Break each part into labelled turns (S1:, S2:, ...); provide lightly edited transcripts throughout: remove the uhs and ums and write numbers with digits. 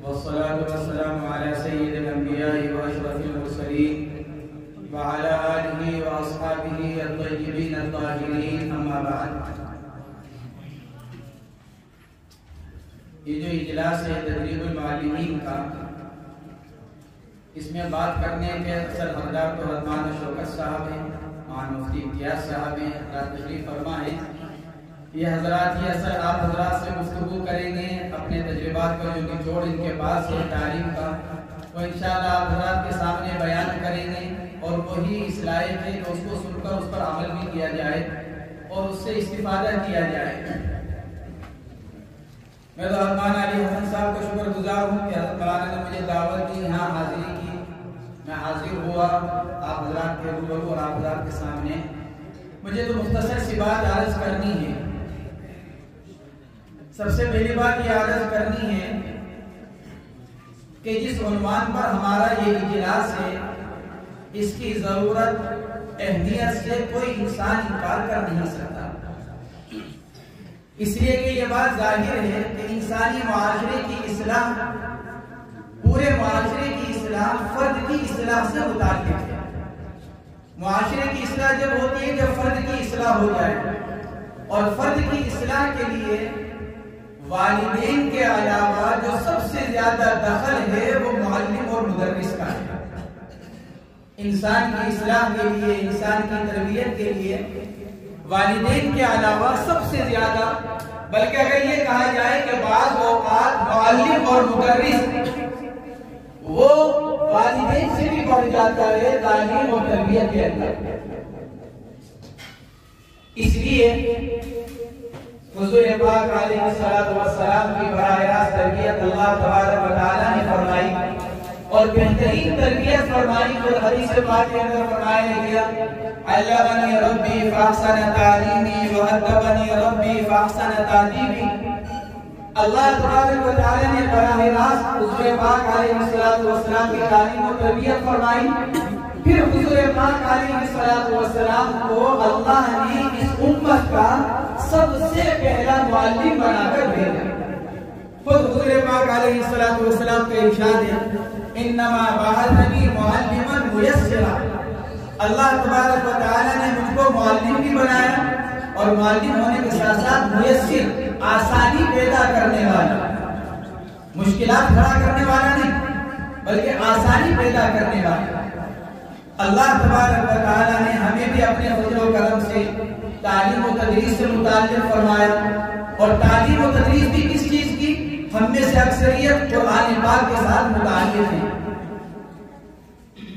S1: والصلاة والسلام على سيد الأنبياء وأشرف المرسلين وعلى آله وأصحابه الطيبين الطاهرين أما بعد. یہ جو اجلاس ہے تدریب المعلمین کا، اس میں بات کرنے کے اکثر حقدار تو رحمان شوکت صاحب ہیں، معان مفتی امتیاز صاحب ہیں، حضرات تشریف فرما ہیں. یہ حضرات ہی اصل آپ حضرات سے گفتگو کریں گے، اپنے تجربات کا جو نچوڑ ان کے پاس ہے تعلیم کا، وہ انشاءاللہ آپ حضرات کے سامنے بیان کریں گے، اور وہی اس لائق ہے کہ اس کو سن کر اس پر عمل بھی کیا جائے اور اس سے استفادہ کیا جائے. میں تو رحمان علی حسن صاحب کا شکر گزار ہوں کہ حضرت مولانا نے مجھے دعوت دی، یہاں حاضری کی، میں حاضر ہوا آپ حضرات کے روبرو اور آپ حضرات کے سامنے. مجھے تو مختصر سی بات عرض کرنی ہے. سب سے پہلی بات یہ عرض کرنی ہے کہ جس عنوان پر ہمارا یہ اجلاس ہے، اس کی ضرورت اہمیت سے کوئی انسان انکار کر نہیں سکتا، اس لیے کہ یہ بات ظاہر ہے کہ انسانی معاشرے کی اصلاح، پورے معاشرے کی اصلاح فرد کی اصلاح سے متعلق ہے. معاشرے کی اصلاح جب ہوتی ہے جب فرد کی اصلاح ہو جائے، اور فرد کی اصلاح کے لیے والدین کے علاوہ جو سب سے زیادہ دخل ہے وہ معلم اور مدرس کا ہے. انسان کی اصلاح کے لیے، انسان کی تربیت کے لیے والدین کے علاوہ سب سے زیادہ، بلکہ اگر یہ کہا جائے کہ بعض اوقات معلم اور مدرس وہ والدین سے بھی بڑھ جاتا ہے تعلیم اور تربیت کے اندر. اس لیے حضور پاک علیہ السلام کی براہ راست تربیت اللہ تبارک و تعالی نے فرمائی، اور بہترین تربیت فرمائی جو حدیث پاک کے اندر فرمایا گیا، علمنی ربی فاحسن تعلیمی وادبنی ربی فاحسن تادیبی. اللہ تبارک و تعالی نے براہ راست حضور پاک علیہ السلام کی تعلیم و تربیت فرمائی. پھر حضور پاک علیہ السلام کو اللہ نے اس امت کا سب سے پہلا معلم بنا کر بھیجا. خود حضور پاک علیہ السلام کا ارشاد ہے، انما بعثنی معلما میسرا. اللہ تبارک و تعالی نے مجھ کو معلم بھی بنایا، اور معلم ہونے کے ساتھ ساتھ میسر، آسانی پیدا کرنے والا، مشکلات کھڑا کرنے والا نہیں بلکہ آسانی پیدا کرنے والا. اللہ تبارک و تعالی نے ہمیں بھی اپنے فضل و کرم سے تعلیم و تدریس سے متعلق فرمایا. اور تعلیم و تدریس بھی کس چیز کی؟ ہم میں سے اکثریت قرآن پاک کے ساتھ متعلق ہے.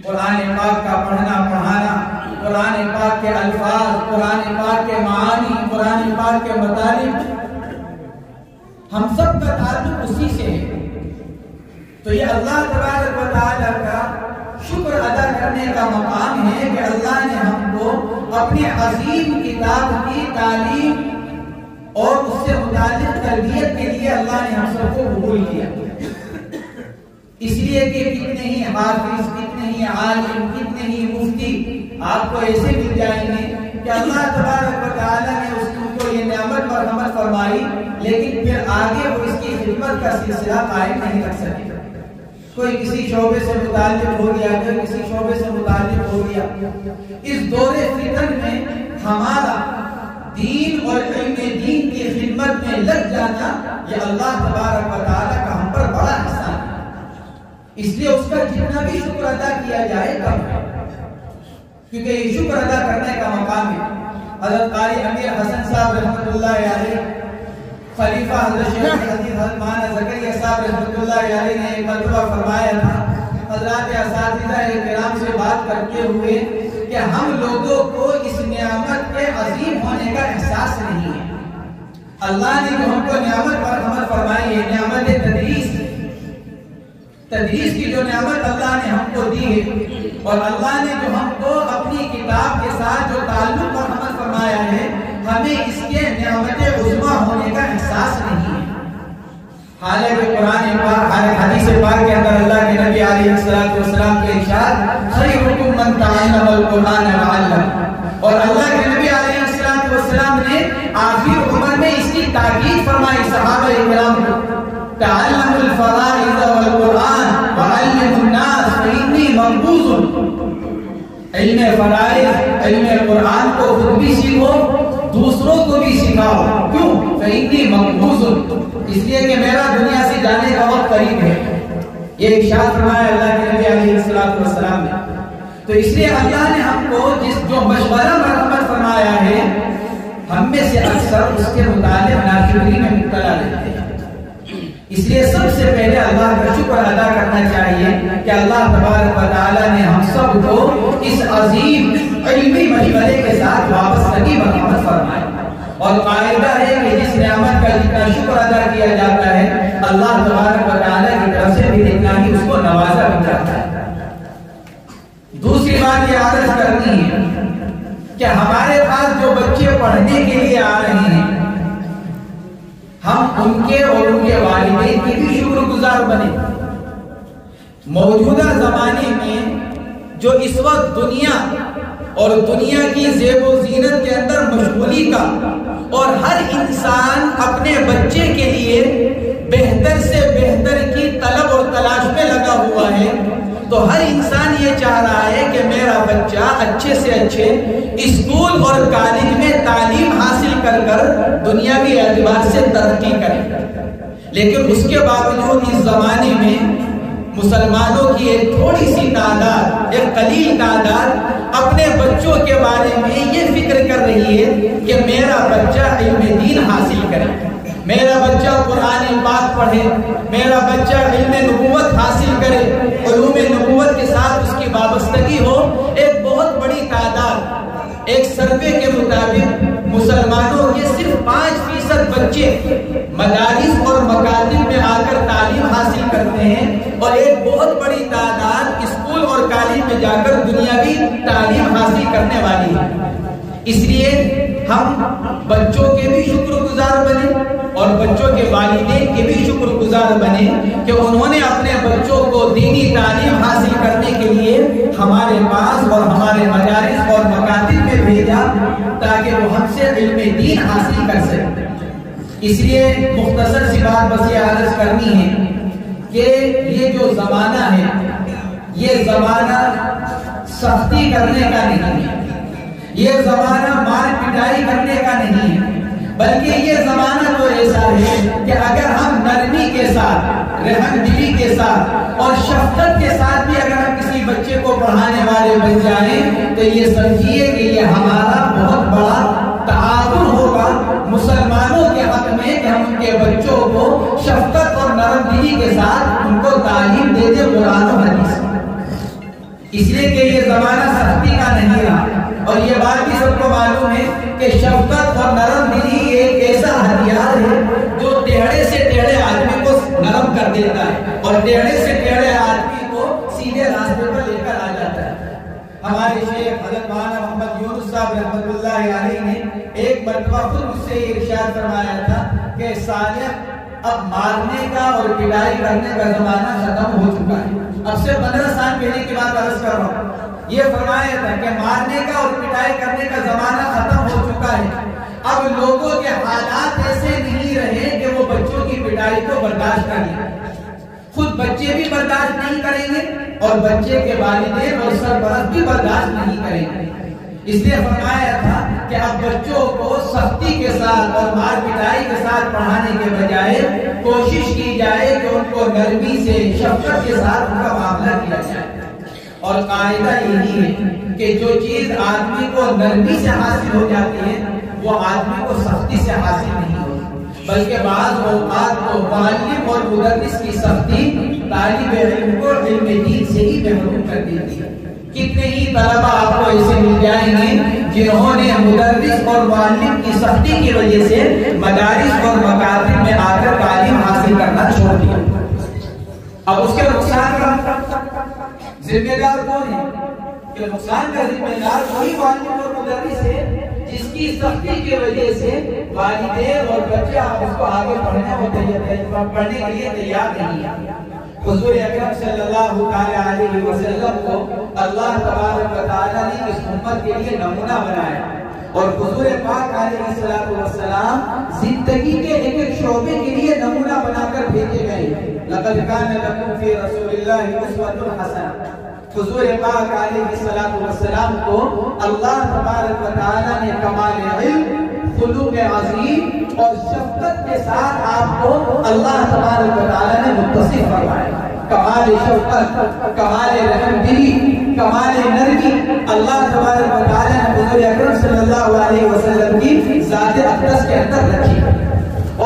S1: قرآن پاک کا پڑھنا پڑھانا، قرآن پاک کے الفاظ، قرآن پاک کے معانی، قرآن پاک کے مطالب، ہم سب کا تعلق اسی سے ہے. تو یہ اللہ تبارک و تعالی کا شکر ادا کرنے کا مقام ہے کہ اللہ نے ہم کو اپنی عظیم کتاب کی تعلیم اور اس سے متعلق تربیت کے لیے اللہ نے ہم سب کو قبول کیا. اس لیے کہ کتنے ہی حافظ، کتنے ہی عالم، کتنے ہی مفتی آپ کو ایسے مل جائیں گے کہ اللہ تبارک و تعالی نے اس کو یہ نعمت مرحمت فرمائی، لیکن پھر آگے وہ اس کی خدمت کا سلسلہ قائم نہیں رکھ سکے. کوئی کسی شعبے سے متعلق ہو گیا، کوئی کسی شعبے سے متعلق ہو گیا. اس دور فتن میں ہمارا دین اور علم دین کی خدمت میں لگ جانا یہ اللہ تبارک و تعالی کا ہم پر بڑا احسان ہے. اس لیے اس کا جتنا بھی شکر ادا کیا جائے کم ہے، کیونکہ یہ شکر ادا کرنے کا مقام ہے. حضرت قاری امیر حسن صاحب رحمۃ اللہ علیہ، خلیفہ حضرت شیخ حدیث حضرت مولانا زکریا صاحب رحمۃ اللہ علیہ نے ایک مرتبہ فرمایا تھا حضرات اساتذہ کرام سے بات کرتے ہوئے کہ ہم لوگوں کو اس نعمت کے عظیم ہونے کا احساس نہیں ہے. اللہ نے جو ہم کو نعمت مرحمت فرمائی ہے، نعمت تدریس کی جو نعمت اللہ نے ہم کو دی ہے، اور اللہ نے جو ہم کو اپنی کتاب کے ساتھ جو تعلق مرحمت فرمایا ہے، ہمیں اس کے نعمت عظمیٰ ہونے کا احساس نہیں ہے. حالانکہ قرآن پاک، حدیث پاک کے اندر اللہ کے نبی علیہ السلام کے ارشاد، خیرکم من تعلم القرآن وعلم، اور اللہ کے نبی علیہ السلام نے آخر عمر میں اس کی تاکید فرمائی صحابہ کرام کو تعلموا الفرائض والقرآن وعلموا الناس فإني منبوذ. علم فرائض علم قرآن کو خود بھی سیکھو، دوسروں کو بھی سکھاؤ. کیوں؟ فإنی منبوذ، اس لیے کہ میرا دنیا سے جانے کا وقت قریب ہے. یہ ارشاد فرمایا اللہ کے نبی علیہ السلام نے. تو اس لیے اللہ نے ہم کو جو مشورہ مرحمت فرمایا ہے، ہم میں سے اکثر اس کے متعلق ناشکری میں مبتلا رہتے ہیں. اس لیے سب سے پہلے اللہ کا شکر ادا کرنا چاہیے کہ اللہ تبارک و تعالی نے ہم سب کو اس عظیم علمی مشورے کے ساتھ وابستگی مرحمت فرمائی. اور قاعدہ ہے کہ جس نعمت کا جتنا شکر ادا کیا جاتا ہے، اللہ تبارک و تعالی کی طرف سے بھی اتنا ہی اس کو نوازا بھی جاتا ہے. دوسری بات یہ عرض کرنی ہے کہ ہمارے پاس جو بچے پڑھنے کے لیے آ رہے ہیں، ہم ان کے اور ان کے والدین کی بھی شکر گزار بنے. موجودہ زمانے میں جو اس وقت دنیا اور دنیا کی زیب و زینت کے اندر مشغولی کا اور ہر انسان اپنے بچے کے لیے بہتر سے بہتر کی طلب اور تلاش میں لگا ہوا ہے، تو ہر انسان یہ چاہ رہا ہے کہ میرا بچہ اچھے سے اچھے اسکول اور کالج میں تعلیم حاصل کر کر دنیاوی اعتبار سے ترقی کرے. لیکن اس کے باوجود اس زمانے میں مسلمانوں کی ایک تھوڑی سی تعداد، ایک قلیل تعداد اپنے بچوں کے بارے میں یہ فکر کر رہی ہے کہ میرا بچہ علم دین حاصل کرے، میرا بچہ قرآن پاک پڑھے، میرا بچہ علم نبوت حاصل کرے، علوم نبوت کے ساتھ اس کی وابستگی ہو. ایک بہت بڑی تعداد، ایک سروے کے مطابق مسلمانوں کے صرف 5% بچے مدارس اور مکاتب میں آ کر تعلیم حاصل کرتے ہیں، اور ایک بہت بڑی تعداد اسکول اور کالج میں جا کر دنیاوی تعلیم حاصل کرنے والی ہے. اس لیے ہم بچوں کے بھی شکر گزار بنے اور بچوں کے والدین کے بھی شکر گزار بنے کہ انہوں نے اپنے بچوں کو دینی تعلیم حاصل کرنے کے لیے ہمارے پاس اور ہمارے مدارس اور مکاتب میں بھیجا تاکہ وہ ہم سے علم دین حاصل کر سکیں. اس لیے مختصر سی بات بس یہ عرض کرنی ہے کہ یہ جو زمانہ ہے، یہ زمانہ سختی کرنے کا نہیں ہے، یہ زمانہ مار پٹائی کرنے کا نہیں ہے، بلکہ یہ زمانہ تو ایسا ہے کہ اگر ہم نرمی کے ساتھ، رحم دلی کے ساتھ اور شفقت کے ساتھ بھی اگر ہم کسی بچے کو پڑھانے والے بن جائیں تو یہ سمجھیے کہ یہ ہمارا بہت بڑا تعاون ہوگا مسلمانوں کے حق میں کہ ہم ان کے بچوں کو شفقت اور نرم دلی کے ساتھ ان کو تعلیم دے دیں قرآن و حدیث. اس لیے کہ یہ زمانہ سختی کا نہیں رہا، اور یہ بات بھی سب کو معلوم ہے کہ شفقت اور نرم دلی ایک ایسا ہتھیار ہے جو ٹیڑھے سے ٹیڑھے آدمی کو نرم کر دیتا ہے اور ٹیڑھے سے ٹیڑھے آدمی کو سیدھے راستے پر لے کر آ جاتا ہے. ہمارے شیخ حضرت مولانا محمد یونس صاحب رحمۃ اللہ علیہ نے ایک مرتبہ خود مجھ سے یہ ارشاد فرمایا تھا کہ صالح اب مارنے کا اور پٹائی کرنے کا زمانہ ختم ہو چکا ہے. اب سے 15 سال پہلے کی بات عرض کر رہا ہوں. یہ فرمایا تھا کہ مارنے کا اور پٹائی کرنے کا زمانہ ختم ہو چکا ہے. اب لوگوں کے حالات ایسے نہیں رہے کہ وہ بچوں کی پٹائی کو برداشت کریں، خود بچے بھی برداشت نہیں کریں گے اور بچے کے والدین اور سرپرست بھی برداشت نہیں کریں گے. اس لیے فرمایا تھا کہ اب بچوں کو سختی کے ساتھ اور مار پٹائی کے ساتھ پڑھانے کے بجائے کوشش کی جائے کہ ان کو نرمی سے شفقت کے ساتھ ان کا معاملہ کیا جائے. اور قاعدہ یہی ہے کہ جو چیز آدمی کو نرمی سے حاصل ہو جاتی ہے وہ آدمی کو سختی سے حاصل نہیں ہوتی، بلکہ بعض اوقات تو معلم اور مدرس کی سختی طالب علم کو علم دین سے ہی محروم کر دیتی ہے. کتنے ہی طلبہ آپ کو ایسے مل جائیں گے جنہوں نے مدرس اور معلم کی سختی کی وجہ سے مدارس اور مکاتب میں آ کر تعلیم حاصل کرنا چھوڑ دیا. اب اس کے نقصان کا ذمہ دار کون ہے؟ کہ نقصان کا ذمہ دار وہی معلم اور مدرس ہے جس کی سختی کی وجہ سے والدین اور بچہ اس کو آگے پڑھنے کے لیے تیار نہیں ہے. حضور اکرم صلی اللہ علیہ وسلم کو اللہ تبارک و تعالی نے اس امت کے لیے نمونہ بنایا، اور حضور پاک علیہ السلام زندگی کے ایک ایک شعبے کے لیے نمونہ بنا کر بھیجے گئے لقد کان لکم فی رسول اللہ اسوۃ حسنہ، حضور پاک علیہ السلام کو اللہ تبارک و تعالیٰ نے کمال علم، خلوق عظیم اور شفقت کے ساتھ آپ کو اللہ تبارک و تعالیٰ نے متصف فرمایا۔ کمال شفقت، کمال رحم دلی، کمال نرمی اللہ تبارک و تعالیٰ نے حضور اکرم صلی اللہ علیہ وسلم کی ذات اقدس کے اندر رکھی،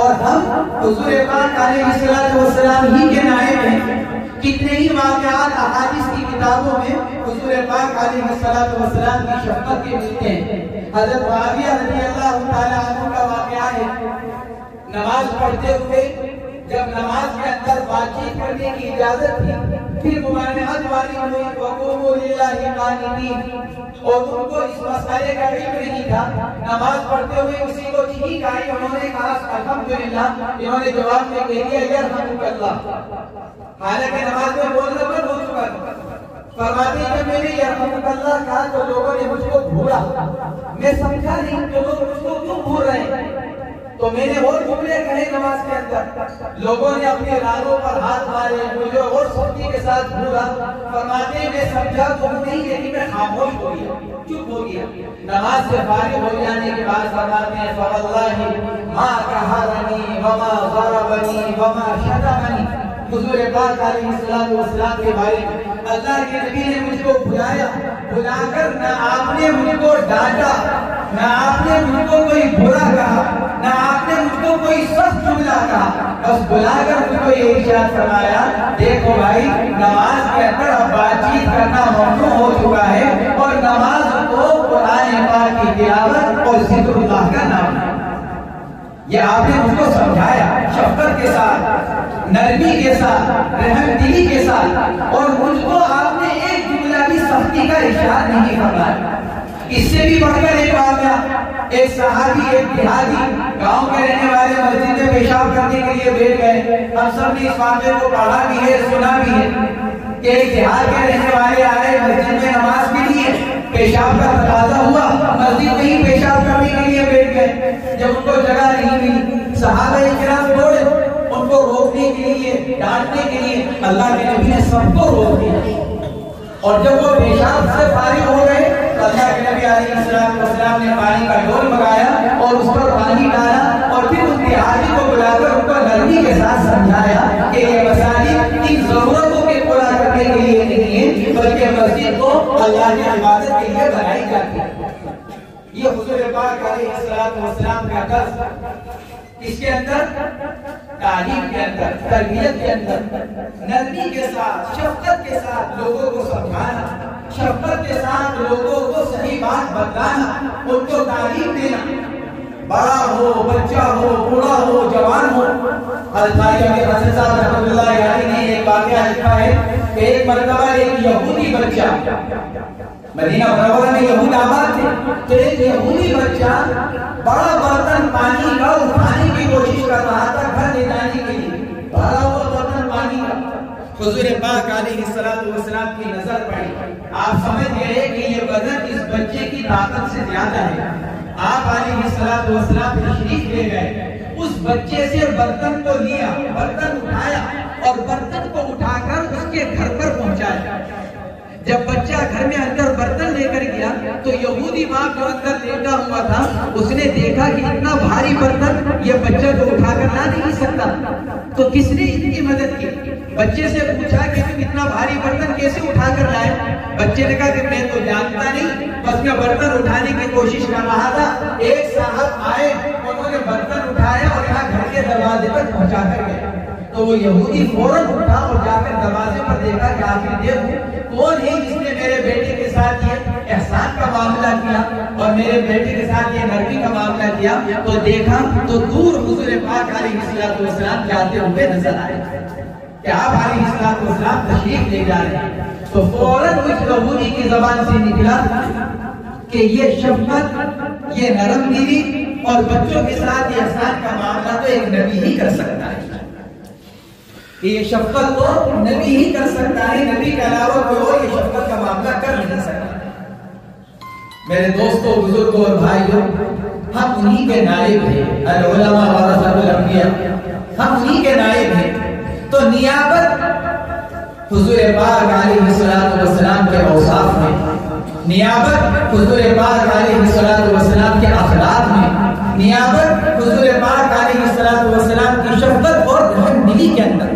S1: اور ہم حضور پاک علیہ السلام ہی کے نائب ہیں۔ کتنے ہی واقعات احادیث کی کتابوں میں حضور پاک علیہ السلام کی شفقت کے ملتے ہیں۔ حضرت معاویہ رضی اللہ تعالیٰ عنہ کا واقعہ ہے، نماز پڑھتے ہوئے جب نماز کے اندر بات چیت کرنے کی اجازت تھی، پھر ممانعت والی ہوئی وَقُومُوا لِلَّهِ قَانِتِينَ، اور ان کو اس مسئلے کا علم نہیں تھا۔ نماز پڑھتے ہوئے کسی کو چیخ آئی، انہوں نے کہا الحمدللہ، انہوں نے جواب میں کہہ دیا یرحمک اللہ، حالانکہ نماز میں بولنا بند ہو چکا تھا۔ فرماتے ہیں کہ میں نے یرحمک اللہ کہا تو لوگوں نے مجھ کو گھورا، میں سمجھا نہیں کہ لوگ مجھ کو کیوں گھور رہے ہیں، تو میں نے اور جملے کہے نماز کے اندر، لوگوں نے اپنے لالوں پر ہاتھ مارے، مجھے اور سختی کے ساتھ گھورا۔ فرماتے ہیں میں سمجھا تو نہیں، لیکن میں خاموش ہو گیا، چپ ہو گیا۔ نماز سے فارغ ہو جانے کے بعد فرماتے ہیں فواللہ ما قہرنی وما ضربنی وما شتمنی، حضور پاک علیہ السلام کے بارے میں اللہ کے نبی نے مجھ کو بلایا، بلا کر نہ آپ نے مجھ کو ڈانٹا، نہ آپ نے مجھ کو کوئی برا کہا، نہ آپ نے مجھ کو کوئی سخت جملہ کہا، بس بلا کر مجھ کو یہ ارشاد فرمایا دیکھو بھائی، نماز کے اندر اب بات چیت کرنا ممنوع ہو چکا ہے، اور نماز کو قرآن پاک کی تلاوت اور ذکر اللہ کا نام ہے۔ یہ آپ نے مجھ کو سمجھایا شفقت کے ساتھ، نرمی کے ساتھ، رحم دلی کے ساتھ، اور مجھ کو آپ نے ایک جملہ بھی سختی کا ارشاد نہیں فرمایا۔ اس سے بھی بڑھ کر ایک واقعہ، ایک صحابی، ایک دیہاتی گاؤں کے رہنے والے مسجد میں پیشاب کرنے کے لیے بیٹھ گئے۔ ہم سب نے اس واقعے کو پڑھا بھی ہے، سنا بھی ہے کہ ایک دیہات کے رہنے والے آئے، مسجد میں نماز کے لیے پیشاب کا تقاضا ہوا، مسجد میں ہی پیشاب کرنے کے لیے بیٹھ گئے۔ جب ان کو جگہ نہیں ملی، صحابہ کرام دوڑے ان کو روکنے کے لیے، ڈانٹنے کے لیے، اللہ کے نبی نے سب کو روک دیا، اور جب وہ پیشاب سے فارغ ہو گئے تو اللہ کے نبی علیہ السلام نے پانی کا ڈول منگایا اور اس پر پانی ڈالا، اور پھر اس دیہاتی کو بلا کر ان کو نرمی کے ساتھ سمجھایا کہ یہ مساجد ان ضرورتوں کے پورا کرنے کے لیے نہیں ہے، بلکہ مسجد کو اللہ کی عبادت کے لیے بنائی جاتی ہے۔ یہ حضور پاک علیہ السلام کا درس اس کے اندر، تعلیم کے اندر، تربیت کے اندر، نرمی کے ساتھ، شفقت کے ساتھ لوگوں کو سمجھانا، شفقت کے ساتھ لوگوں کو صحیح بات بتانا، ان کو تعلیم دینا، بڑا ہو، بچہ ہو، بوڑھا ہو، جوان ہو۔ حضرت حسن صاحب رحمۃ اللہ علیہ نے ایک واقعہ لکھا ہے کہ ایک مرتبہ ایک یہودی بچہ، مدینہ منورہ میں یہود آباد تھے، تو ایک یہودی بچہ بڑا برتن پانی کا اٹھانے کی کوشش کر رہا تھا گھر لے جانے کے لیے، بڑا وہ برتن پانی کا۔ حضور پاک علیہ السلام کی نظر پڑی، آپ سمجھ گئے کہ یہ وزن اس بچے کی طاقت سے زیادہ ہے۔ آپ علیہ السلام تشریف لے گئے، اس بچے سے برتن کو لیا، برتن اٹھایا، اور برتن کو اٹھا کر اس کے گھر پر پہنچایا۔ جب بچہ گھر میں اندر برتن لے کر گیا تو یہودی باپ جو اندر لیٹا ہوا تھا، اس نے دیکھا کہ اتنا بھاری برتن یہ بچہ تو اٹھا کر لا نہیں سکتا، تو کس نے ان کی مدد کی؟ بچے سے پوچھا کہ تم اتنا بھاری برتن کیسے اٹھا کر لائے؟ بچے نے کہا کہ میں تو جانتا نہیں، بس میں برتن اٹھانے کی کوشش کر رہا تھا۔ ایک صاحب آئے، انہوں نے برتن اٹھایا اور یہاں گھر کے دروازے پر پہنچا کر گئے، تو وہ یہودی فوراً اٹھا اور جا کر دروازے پر دیکھا کہ آخر دیکھو کون ہے جس نے میرے بیٹے کے ساتھ یہ احسان کا معاملہ کیا اور میرے بیٹے کے ساتھ یہ نرمی کا معاملہ کیا۔ تو دیکھا تو دور حضور پاک علیہ السلام جاتے ہوئے نظر آئے کہ آپ علیہ السلام تشریف لے جا رہے ہیں، تو فوراً اس یہودی کی زبان سے نکلا کہ یہ شفقت، یہ نرم دلی اور بچوں کے ساتھ یہ احسان کا معاملہ تو ایک نبی ہی کر سکتا ہے، یہ شفقت تو نبی ہی کر سکتا ہے، نبی کے علاوہ کوئی اور یہ شفقت کا معاملہ کر نہیں سکتا۔ میرے دوستوں، بزرگوں اور بھائیوں، ہم انہی کے نائب ہیں، العلماء ورثۃ الانبیاء، ہم انہی کے نائب ہیں۔ تو نیابت حضور پاک علیہ السلام کے اوصاف میں، نیابت حضور پاک علیہ السلام کے اخلاق میں، نیابت حضور پاک علیہ السلام کی شفقت اور رحم دلی کے اندر.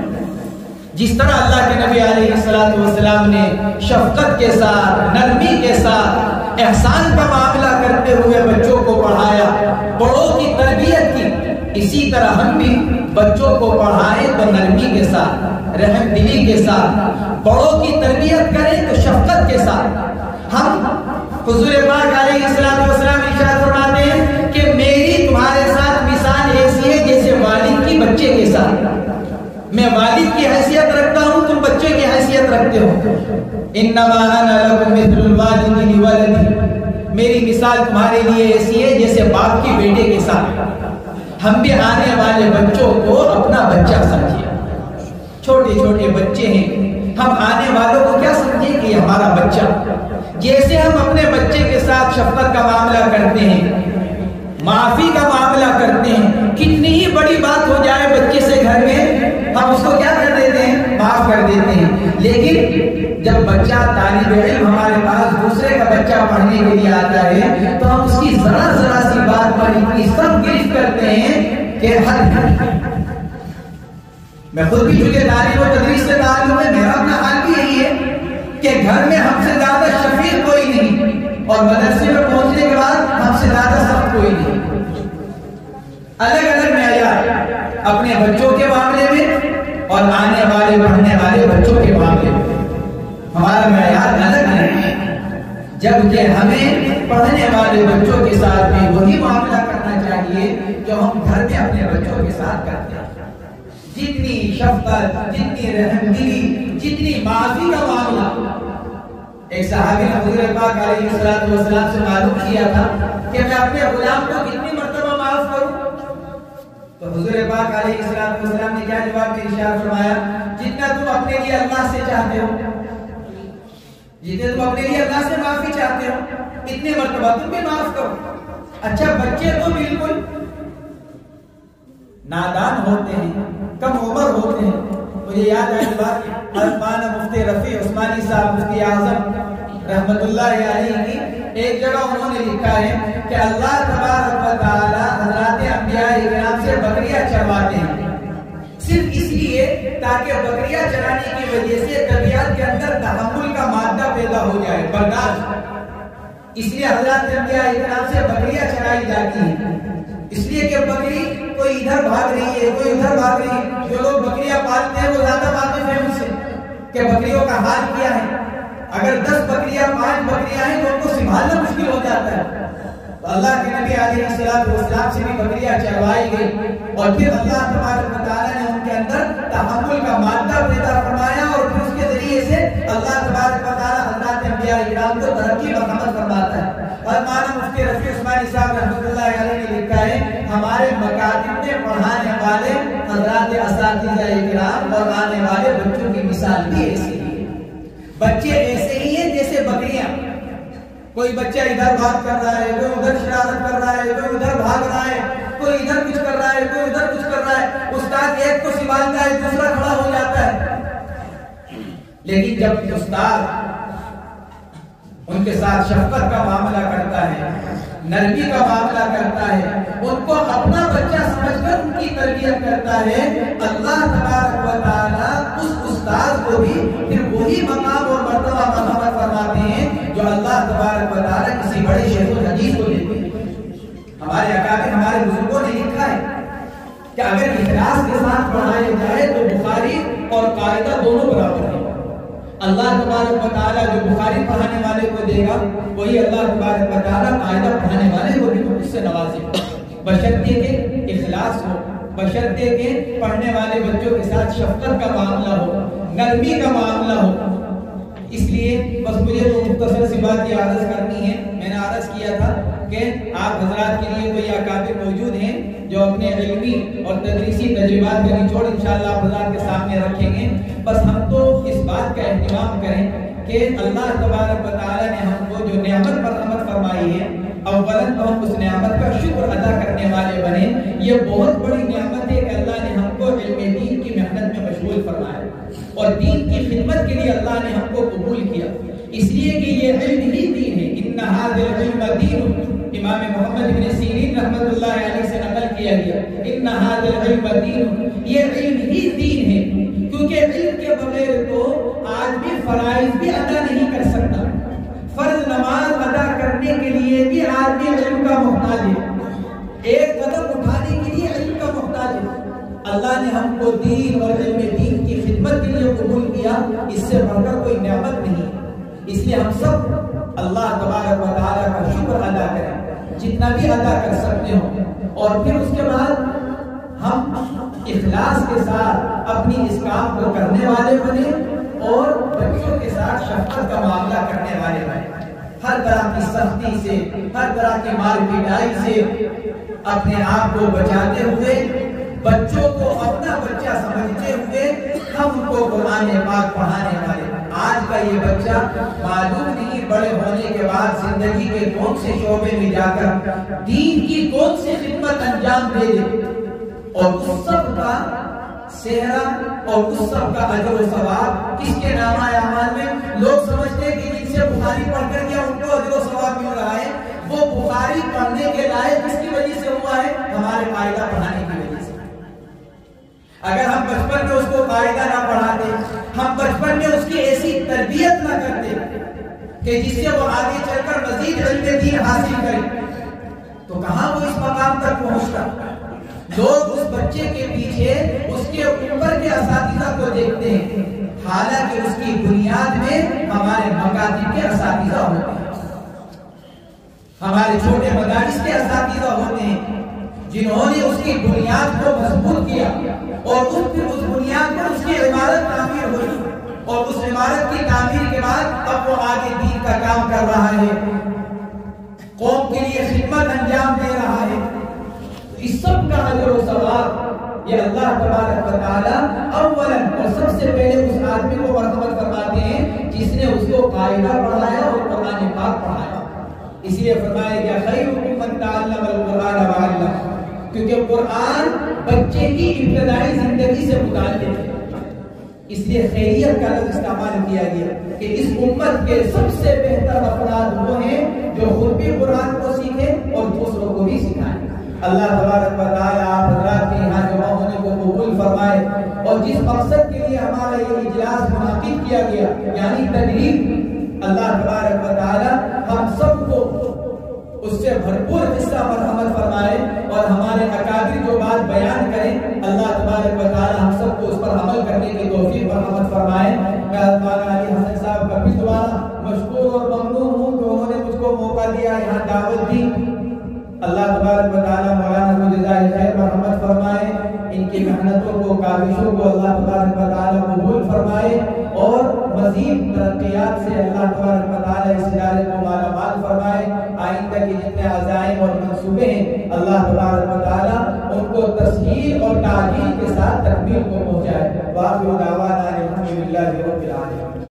S1: جس طرح اللہ کے نبی علیہ السلام نے شفقت کے ساتھ، نرمی کے ساتھ، احسان کا معاملہ کرتے ہوئے بچوں کو پڑھایا، بڑوں کی تربیت کی، اسی طرح ہم بھی بچوں کو پڑھائیں تو نرمی کے ساتھ، رحم دلی کے ساتھ، بڑوں کی تربیت کریں تو شفقت کے ساتھ. ہم حضور پاک علیہ السلام ارشاد فرماتے ہیں کہ میری تمہارے ساتھ مثال ایسی ہے جیسے والد کی بچے کے ساتھ. میں والد کی حیثیت رکھتا ہوں، تم بچے کی حیثیت رکھتے ہو. انما انا لکم مثل الوالد لولدہ، میری مثال تمہارے لیے ایسی ہے جیسے باپ کی بیٹے کے ساتھ. ہم بھی آنے والے بچوں کو اپنا بچہ سمجھیں. چھوٹے چھوٹے بچے ہیں، ہم آنے والوں کو کیا سمجھیں کہ یہ ہمارا بچہ. جیسے ہم اپنے بچے کے ساتھ شفقت کا معاملہ کرتے ہیں، معافی کا معاملہ کرتے ہیں، کتنی ہی بڑی بات ہو جائے بچے سے گھر میں، ہم اس کو کیا کر دیتے ہیں؟ معاف کر دیتے ہیں. لیکن جب بچہ طالب علم ہمارے پاس دوسرے کا بچہ پڑھنے کے لیے آتا ہے تو ہم اس کی ذرا ذرا سی بات پر اتنی سب گرفت کرتے ہیں کہ میں خود بھی چونکہ تعلیم و تدریس سے تعلق ہے، میرا اپنا حال بھی یہی ہے کہ گھر میں ہم سے زیادہ شفیق کوئی نہیں اور مدرسے میں پہنچنے کے بعد ہم سے زیادہ سخت کوئی نہیں. الگ الگ معیار اپنے بچوں کے معاملے میں اور آنے والے پڑھنے والے بچوں کے معاملے میں ہمارا معیار الگ الگ ہے. جبکہ ہمیں پڑھنے والے بچوں کے ساتھ بھی وہی معاملہ کرنا چاہیے جو ہم گھر میں اپنے بچوں کے ساتھ کرتے ہیں. جتنی شفقت، جتنی رحم دلی، جتنی معافی کا معاملہ. ایک صحابی نے حضور پاک علیہ السلام سے معلوم کیا تھا کہ میں اپنے غلام کو کتنی مرتبہ معاف کروں؟ تو حضور پاک علیہ السلام نے کیا جواب میں ارشاد فرمایا؟ جتنا تم اپنے لیے اللہ سے چاہتے ہو، جتنے تم اپنے لیے اللہ سے معافی چاہتے ہو اتنے مرتبہ تم بھی معاف کرو. اچھا بچے تو بالکل نادان ہوتے ہیں، کم عمر ہوتے ہیں. مجھے یاد آئی بات، مولانا مفتی رفیع عثمانی صاحب مفتی اعظم رحمت اللہ علیہ کی ایک جگہ انہوں نے لکھا ہے کہ اللہ تبارک و تعالی حضرات انبیاء کرام سے بکریاں چرواتے ہیں صرف اس لیے تاکہ بکریاں چرانے کی وجہ سے طبیعت کے اندر تحمل کا مادہ پیدا ہو جائے، برداشت. اس لیے حضرات انبیاء کرام سے بکریاں چرائی جاتی ہیں، اس لیے کہ بکری کوئی ادھر بھاگ رہی ہے، کوئی ادھر بھاگ رہی ہے. جو لوگ بکریاں پالتے ہیں وہ زیادہ واقف ہیں ان سے کہ بکریوں کا حال کیا ہے. اگر 10 بکریاں 5 بکریاں ہیں تو ان کو سنبھالنا مشکل ہو جاتا ہے. تو اللہ کے نبی علیہ السلام سے بھی بکریاں چروائی گئی اور پھر اللہ تبارک و تعالیٰ نے ان کے اندر تحمل کا مادہ پیدا فرمایا اور پھر اس کے ذریعے سے اللہ تبارک و تعالیٰ حضرات انبیاء کرام کو ترقی برآمد فرماتا ہے. اور مولانا مفتی رفیع عثمانی صاحب رحمۃ اللہ علیہ نے لکھا ہے ہمارے مکاتب میں پڑھانے والے حضرات اساتذہ کرام اور آنے والے بچوں کی مثال بھی ایسی ہے. بچے ایسے ہی ہیں جیسے بکریاں. کوئی بچہ ادھر بات کر رہا ہے، کوئی ادھر شرارت کر رہا ہے، کوئی ادھر بھاگ رہا ہے، کوئی ادھر کچھ کر رہا ہے، کوئی ادھر کچھ کر رہا ہے. استاد ایک کو سنبھالتا ہے، دوسرا کھڑا ہو جاتا ہے. لیکن جب استاد ان کے ساتھ شفقت کا معاملہ کرتا ہے، نرمی کا معاملہ کرتا ہے، ان کو اپنا بچہ سمجھ کر ان کی تربیت کرتا ہے، اللہ تبارک و تعالیٰ اس استاد کو بھی پھر وہی مقام اور مرتبہ مرحمت فرماتے ہیں جو اللہ تبارک و تعالیٰ کسی بڑے شیخ الحدیث کو دیتے ہیں. ہمارے اکابر ہمارے بزرگوں نے لکھا ہے کہ اگر اخلاص کے ساتھ پڑھایا جائے تو بخاری اور قاعدہ دونوں برابر ہیں. اللہ تبارک و تعالیٰ جو بخاری پڑھانے والے کو دے گا وہی اللہ تبارک و تعالیٰ قاعدہ پڑھانے والے کو بھی اس سے نوازے گا، بشرطے کہ اخلاص ہو، بشرطے کہ پڑھنے والے بچوں کے ساتھ شفقت کا معاملہ ہو، نرمی کا معاملہ ہو. اس لیے بس مجھے تو مختصر سی بات یہ عرض کرنی ہے. میں نے عرض کیا تھا کہ آپ حضرات کے لیے کوئی اکابر موجود ہیں جو اپنے علمی اور تدریسی تجربات کا نچوڑ انشاءاللہ آپ حضرات کے سامنے رکھیں گے. بس ہم تو اس بات کا اہتمام کریں کہ اللہ تبارک و تعالیٰ نے ہم کو جو نعمت پر رحمت فرمائی ہے اولاً تو ہم اس نعمت کا شکر ادا کرنے والے بنے. یہ بہت بڑی نعمت ہے کہ اللہ نے ہم کو علم دین کی محنت میں مشغول فرمایا. اور دین کی خدمت کے لیے اللہ نے ہم کو قبول کیا، اس لیے کہ یہ علم ہی دین ہے۔ ان ھذا العلم دین، امام محمد بن سیرین رحمۃ اللہ علیہ سے نقل کیا گیا، ان ھذا العلم دین، یہ علم ہی دین ہے، کیونکہ علم کے بغیر تو آدمی فرائض بھی ادا نہیں کر سکتا۔ فرض نماز ادا کرنے کے لیے بھی آدمی علم کا محتاج ہے، ایک قدم اٹھانے کے لیے علم کا محتاج ہے۔ اللہ نے ہم کو دین اور علم دین کی خدمت کے لیے قبول کیا، اس سے بڑھ کر کوئی نعمت نہیں، اس لیے ہم سب اللہ تبارک و تعالیٰ کا شکر ادا کریں جتنا بھی ادا کر سکتے ہو، اور پھر اس کے بعد ہم اخلاص کے ساتھ اپنی اس کام کو کرنے والے بنے اور بچوں کے ساتھ شفقت کا معاملہ کرنے والے بنے، ہر طرح کی سختی سے، ہر طرح کی مار پیٹائی سے اپنے آپ کو بچاتے ہوئے، بچوں کو اپنا بچہ سمجھتے ہوئے ہم ان کو قرآن پاک پڑھانے والے۔ آج کا یہ بچہ معلوم نہیں بڑے ہونے کے بعد زندگی کے کون سے شعبے میں جا کر دین کی کون سی خدمت انجام دے دے، اور اس سب کا صحرا اور اس سب کا اجر و ثواب کس کے نامہ اعمال میں؟ لوگ سمجھتے ہیں کہ جن سے بخاری پڑھ کر کیا ان کو اجر و ثواب مل رہا ہے، وہ بخاری پڑھنے کے لائق کس کی وجہ سے ہوا ہے؟ ہمارے قاعدہ پڑھانے کی وجہ سے۔ اگر ہم بچپن میں اس کو قاعدہ نہ پڑھاتے، ہم بچپن میں اس کی ایسی تربیت نہ کرتے کہ جس سے وہ آگے چل کر مزید علم دین حاصل کرے، تو کہاں وہ اس مقام تک پہنچتا؟ لوگ اس بچے کے پیچھے اس کے اوپر کے اساتذہ کو دیکھتے ہیں، حالانکہ اس کی بنیاد میں ہمارے مکاتب کے اساتذہ ہوتے ہیں، ہمارے چھوٹے مدارس کے اساتذہ ہوتے ہیں، جنہوں نے اس کی بنیاد کو مضبوط کیا، اور اس بنیاد پر اس کی عمارت تعمیر ہوئی، اور اس عمارت کی تعمیر کے بعد اب وہ آگے دین کا کام کر رہا ہے، قوم کے لیے خدمت انجام دے رہا ہے۔ اس سب کا اجر و ثواب یہ اللہ تبارک و تعالیٰ اولاً اور سب سے پہلے اس آدمی کو مرحمت فرماتے ہیں جس نے اس کو قاعدہ پڑھایا اور قرآن پاک پڑھایا۔ اس لیے فرمایا گیا خیرکم من تعلم القرآن وعلمہ، کیونکہ قرآن بچے کی ابتدائی زندگی سے متعلق ہے، اس لیے خیریت کا لفظ استعمال کیا گیا کہ اس امت کے سب سے بہتر افراد وہ ہیں جو خود بھی قرآن کو سیکھیں اور دوسروں کو بھی سکھائیں۔ اللہ تبارک و تعالیٰ آپ حضرات کے یہاں جمع ہونے کو قبول فرمائے، اور جس مقصد کے لیے ہمارا یہ اجلاس منعقد کیا گیا یعنی تدریس، اللہ تبارک و تعالیٰ ہم سب کو اس سے بھرپور حصہ مرحمت فرمائے، اور ہمارے اکابر جو بات بیان کریں اللہ تبارک و تعالیٰ ہم سب کو اس پر عمل کرنے کی توفیق مرحمت فرمائے۔ میں مولانا علی حسن صاحب کا بھی دوبارہ مشکور اور ممنون ہوں کہ انہوں نے مجھ کو موقع دیا، یہاں دعوت دی۔ اللہ تبارک و تعالیٰ مولانا کو جزائے خیر مرحمت فرمائے، ان کی محنتوں کو، کاوشوں کو اللہ تبارک و تعالیٰ قبول فرمائے، اور مزید ترقیات سے اللہ تبارک و تعالیٰ اس ادارے کو مالا مال فرمائے۔ آئندہ کے جتنے عزائم اور منصوبے ہیں اللہ تبارک و تعالیٰ ان کو تسہیل اور تعجیل کے ساتھ تکمیل کو پہنچائے۔ وآخر دعوانا الحمدللہ رب العالمین۔